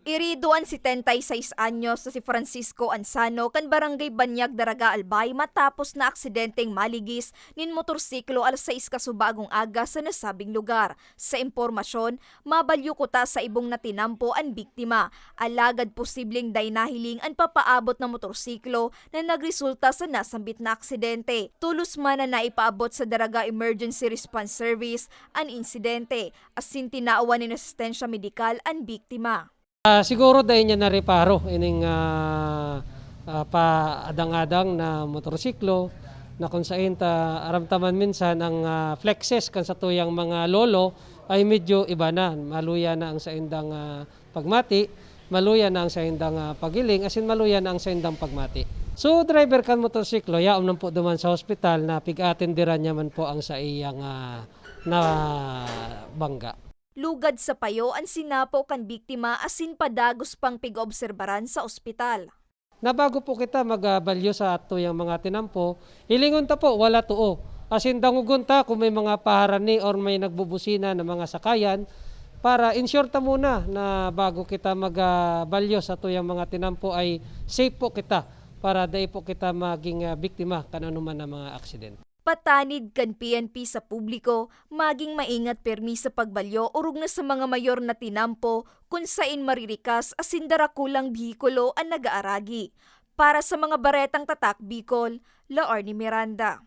Iriduan 76 anyos na si Francisco Ansano kan Barangay Banyag, Daraga, Albay matapos na aksidenteng maligis nin motorsiklo alas 6 kasubagong aga sa nasabing lugar. Sa impormasyon, mabalyo kuta sa ibong natinampo ang biktima. Alagad posibleng daynahiling ang papaabot ng motorsiklo na nagresulta sa nasambit na aksidente. Tulos man na naipaabot sa Daraga Emergency Response Service ang insidente, asin tinaawan ni asistensya medikal ang biktima. Siguro dahil niya nareparo ining paadang-adang na motorsiklo na kung saan aramtaman minsan ang flexes kan sa tuyang mga lolo ay medyo iba na. Maluya na ang saindang pagmati, maluya na ang saindang pagiling, asin maluya na ang saindang pagmati. So driver kan motorsiklo, yaom nan po duman sa hospital na pig-atenderan niya man po ang sa iyang na bangga. Lugad sa payo ang sinapo kan biktima asin padagos pang pig-obserbaran sa ospital. Nabago po kita magbalyo sa ato yung mga tinampo, ilingon ta po wala tuo. Asin dangugon ta kung may mga paharani or may nagbubusina na mga sakayan para ensure ta muna na bago kita magbalyo sa ato yung mga tinampo ay safe po kita para dai po kita maging biktima kananuman ng mga aksidente. Patanid kan PNP sa publiko, maging maingat permi sa pagbalyo urog na sa mga mayor na tinampo kung sain maririkas asin darakulang bihikulo ang nagaaragi. Para sa mga baretang tatak Bicol, Laorny Miranda.